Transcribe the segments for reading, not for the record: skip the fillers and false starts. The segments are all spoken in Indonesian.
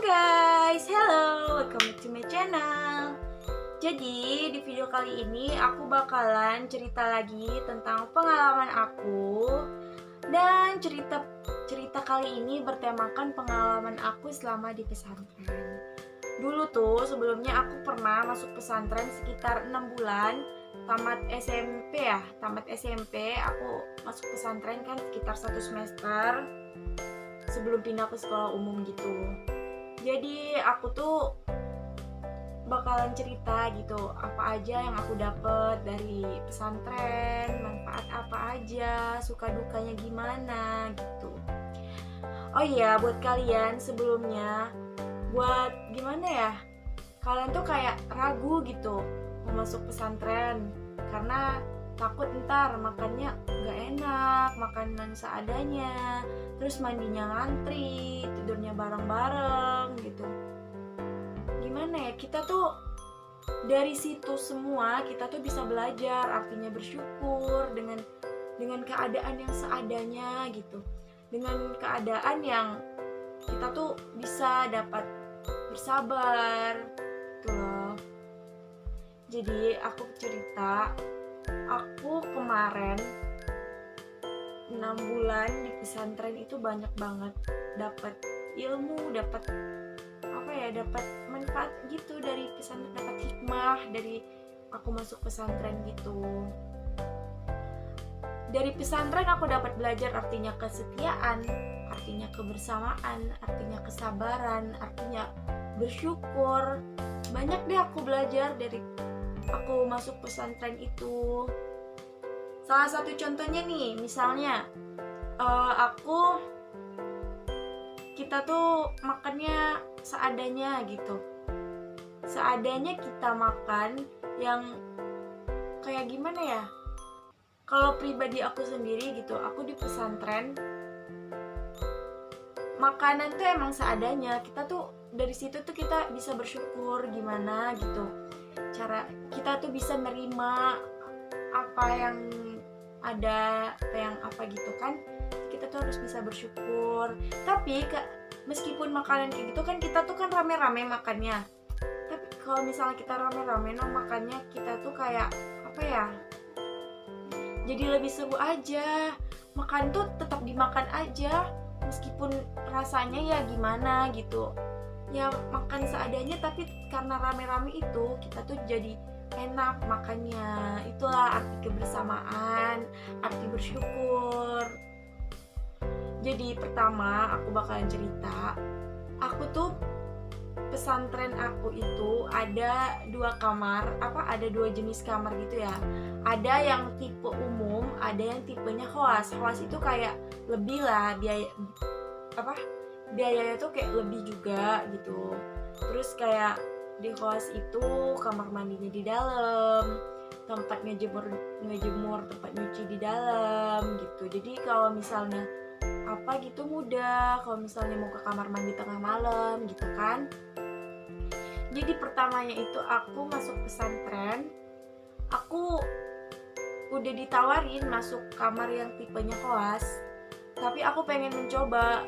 guys, hello, welcome back to my channel. Jadi di video kali ini aku bakalan cerita lagi tentang pengalaman aku. Dan cerita kali ini bertemakan pengalaman aku selama di pesantren. Dulu tuh sebelumnya aku pernah masuk pesantren sekitar 6 bulan. Tamat SMP aku masuk pesantren kan sekitar 1 semester sebelum pindah ke sekolah umum gitu. Jadi aku tuh bakalan cerita gitu apa aja yang aku dapet dari pesantren, manfaat apa aja, suka dukanya gimana gitu. Oh iya, buat kalian sebelumnya, buat gimana ya, kalian tuh kayak ragu gitu mau masuk pesantren karena takut ntar makannya gak enak, makanan seadanya, terus mandinya ngantri, tidurnya bareng-bareng gitu. Gimana ya, kita tuh dari situ semua kita tuh bisa belajar artinya bersyukur dengan keadaan yang seadanya gitu, dengan keadaan yang kita tuh bisa dapat bersabar gitu loh. Jadi aku cerita, aku kemarin 6 bulan di pesantren itu banyak banget dapat ilmu, dapat manfaat gitu dari pesantren, dapat hikmah dari aku masuk pesantren gitu. Dari pesantren aku dapat belajar artinya kesetiaan, artinya kebersamaan, artinya kesabaran, artinya bersyukur. Banyak deh aku belajar dari aku masuk pesantren itu. Salah satu contohnya nih, misalnya kita tuh makannya seadanya gitu. Seadanya kita makan yang kayak gimana ya? Kalau pribadi aku sendiri gitu, aku di pesantren makanan tuh emang seadanya. Kita tuh dari situ tuh kita bisa bersyukur gimana gitu. Cara kita tuh bisa nerima apa yang ada, apa gitu kan, kita tuh harus bisa bersyukur. Tapi meskipun makanan kayak gitu kan, kita tuh kan rame-rame makannya. Tapi kalau misalnya kita rame-rame makannya, kita tuh kayak jadi lebih seru aja. Makan tuh tetap dimakan aja meskipun rasanya ya gimana gitu. Ya makan seadanya, tapi karena rame-rame itu kita tuh jadi enak makannya. Itulah arti kebersamaan, arti bersyukur. Jadi pertama aku bakalan cerita, aku tuh pesantren aku itu ada 2 kamar, ada 2 jenis kamar gitu ya. Ada yang tipe umum, ada yang tipenya khuas. Khuas itu kayak lebih lah biayanya tuh kayak lebih juga gitu. Terus kayak di khuas itu kamar mandinya di dalam, tempat ngejemur, tempat nyuci di dalam gitu. Jadi kalau misalnya gitu mudah, kalau misalnya mau ke kamar mandi tengah malam gitu kan. Jadi pertamanya itu aku masuk pesantren, aku udah ditawarin masuk kamar yang tipenya khuas, tapi aku pengen mencoba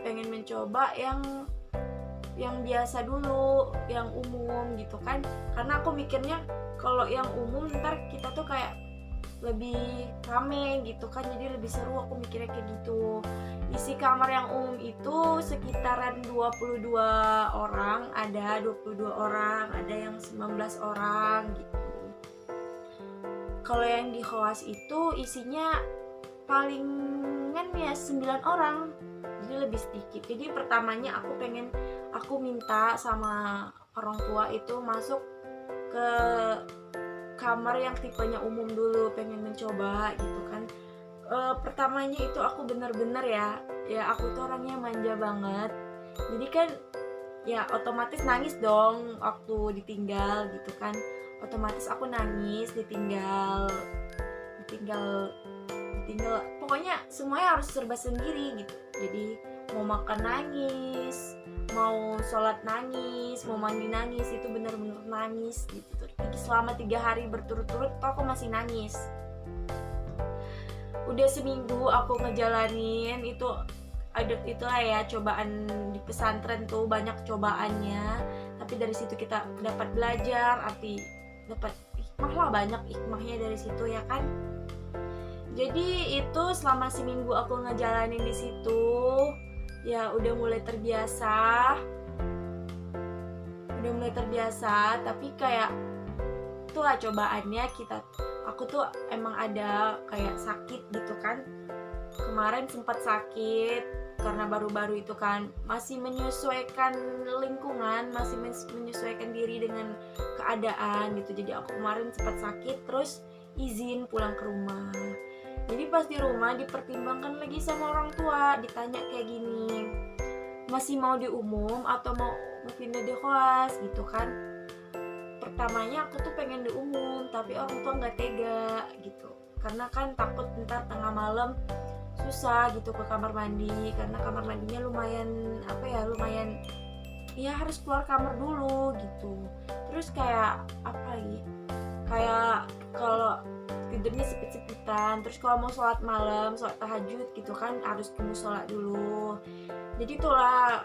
yang biasa dulu, yang umum gitu kan. Karena aku mikirnya kalau yang umum ntar kita tuh kayak lebih rame gitu kan, jadi lebih seru, aku mikirnya kayak gitu. Isi kamar yang umum itu sekitaran 22 orang, ada 22 orang, ada yang 19 orang gitu. Kalau yang di khuas itu isinya palingan ya 9 orang, jadi lebih sedikit. Jadi pertamanya aku minta sama orang tua itu masuk ke kamar yang tipenya umum dulu, pengen mencoba gitu kan. Pertamanya itu aku bener-bener ya aku tuh orangnya manja banget, jadi kan ya otomatis nangis dong waktu ditinggal gitu kan. Otomatis aku nangis, ditinggal, pokoknya semuanya harus serba sendiri gitu. Jadi mau makan nangis, mau sholat nangis, mau mandi nangis, itu bener-bener nangis gitu. Selama 3 hari berturut-turut aku masih nangis. Udah seminggu aku ngejalanin itu, ada itulah ya, cobaan di pesantren tuh banyak cobaannya, tapi dari situ kita dapat belajar, dapat hikmah lah, banyak hikmahnya dari situ ya kan. Jadi itu selama seminggu aku ngejalanin di situ, ya udah mulai terbiasa, tapi kayak itulah cobaannya. Aku tuh emang ada kayak sakit gitu kan, kemarin sempat sakit karena baru-baru itu kan masih menyesuaikan lingkungan, masih menyesuaikan diri dengan keadaan gitu. Jadi aku kemarin sempat sakit, terus izin pulang ke rumah. Jadi pas di rumah dipertimbangkan lagi sama orang tua, ditanya kayak gini, masih mau di umum atau mau pindah di kelas gitu kan. Pertamanya aku tuh pengen di umum, tapi orang tua nggak tega gitu, karena kan takut ntar tengah malam susah gitu ke kamar mandi, karena kamar mandinya lumayan ya harus keluar kamar dulu gitu. Terus kayak kayak kalau tidurnya sipit-sipitan, terus kalau mau sholat malam, sholat tahajud gitu kan harus ke musola dulu. Jadi itulah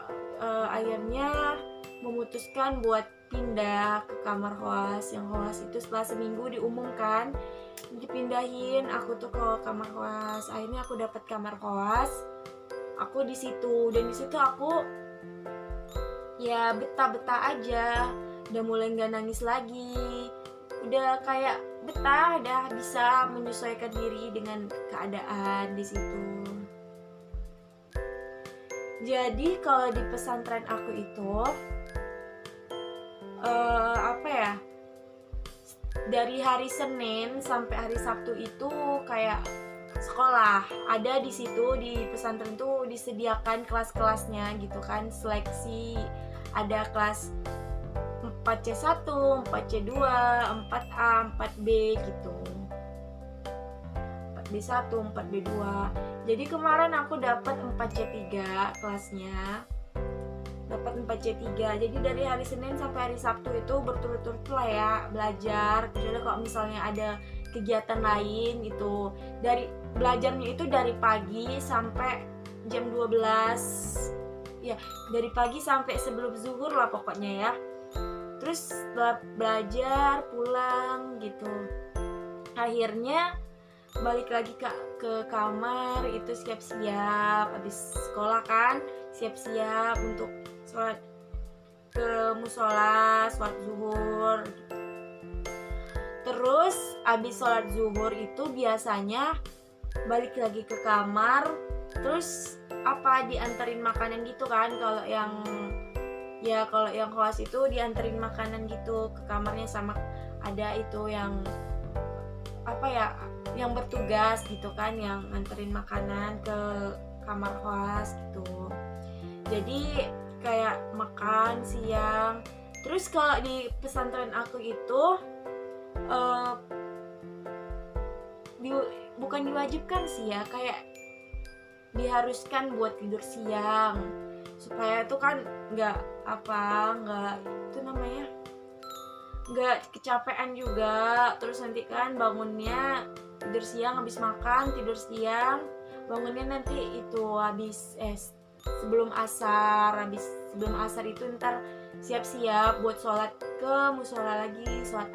akhirnya memutuskan buat pindah ke kamar hoas. Yang hoas itu setelah seminggu diumumkan dipindahin aku tuh ke kamar hoas. Akhirnya aku dapat kamar hoas, aku di situ, dan di situ aku ya betah-betah aja, udah mulai nggak nangis lagi, udah kayak betah, udah bisa menyesuaikan diri dengan keadaan di situ. Jadi kalau di pesantren aku itu dari hari Senin sampai hari Sabtu itu kayak sekolah. Ada di situ di pesantren tuh disediakan kelas-kelasnya gitu kan, seleksi. Ada kelas 4C1, 4C2, 4A, 4B gitu. 4B1, 4B2. Jadi kemarin aku dapat 4C3 kelasnya. Dapat 4C3. Jadi dari hari Senin sampai hari Sabtu itu berturut-turut lah ya belajar. Kecuali kalau misalnya ada kegiatan lain itu, dari belajarnya itu dari pagi sampai jam 12. Ya, dari pagi sampai sebelum zuhur lah pokoknya ya. Terus setelah belajar pulang gitu. Akhirnya balik lagi ke kamar, itu siap-siap habis sekolah kan, siap-siap untuk sholat ke musola, sholat zuhur. Terus habis sholat zuhur itu biasanya balik lagi ke kamar, terus dianterin makanan gitu kan. Kalau yang kelas itu dianterin makanan gitu ke kamarnya, sama ada itu yang yang bertugas gitu kan, yang nganterin makanan ke kamar kelas gitu. Jadi kayak makan siang. Terus kalau di pesantren aku itu bukan diwajibkan sih ya, kayak diharuskan buat tidur siang, supaya itu kan nggak kecapean juga. Terus nanti kan bangunnya tidur siang, habis makan tidur siang, bangunnya nanti itu sebelum asar itu ntar siap-siap buat sholat ke musola lagi, sholat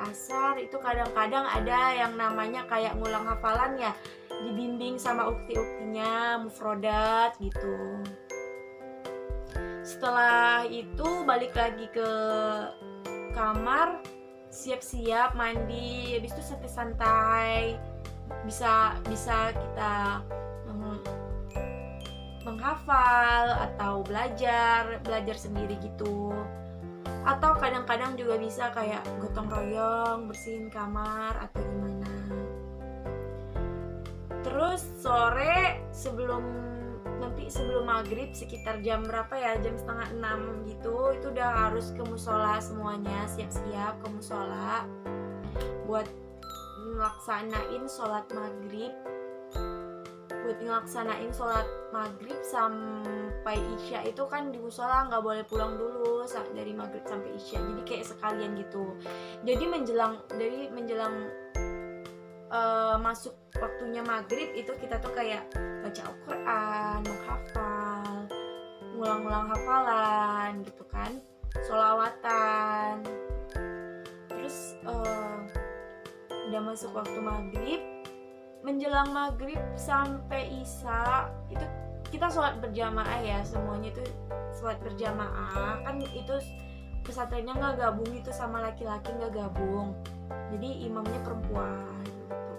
asar itu kadang-kadang ada yang namanya kayak ngulang hafalan ya, dibimbing sama ukti-uktinya, mufrodat gitu. Setelah itu balik lagi ke kamar, siap-siap mandi, habis itu santai-santai, bisa kita menghafal atau belajar sendiri gitu. Atau kadang-kadang juga bisa kayak gotong royong bersihin kamar atau gimana. Terus sore sebelum maghrib sekitar jam berapa ya, jam 5:30 gitu, itu udah harus ke musola semuanya, siap-siap ke musola buat ngelaksanain sholat maghrib sampai isya. Itu kan di musola nggak boleh pulang dulu dari maghrib sampai isya, jadi kayak sekalian gitu. Jadi menjelang masuk waktunya maghrib itu kita tuh kayak baca Al-Quran, menghafal, ngulang-ngulang hafalan gitu kan, sholawatan. Terus udah masuk waktu maghrib, menjelang maghrib sampai isya itu kita sholat berjamaah ya, semuanya itu sholat berjamaah. Kan itu pesantrennya nggak gabung itu sama laki-laki, nggak gabung, jadi imamnya perempuan gitu.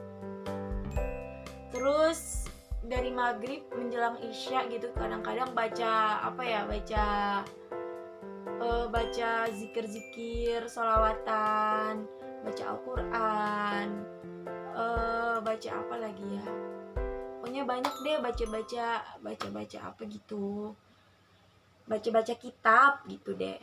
Terus dari maghrib menjelang isya gitu kadang-kadang baca baca zikir-zikir, sholawatan, baca Al-Quran, baca apa lagi ya, pokoknya banyak deh, baca apa gitu, baca kitab gitu deh.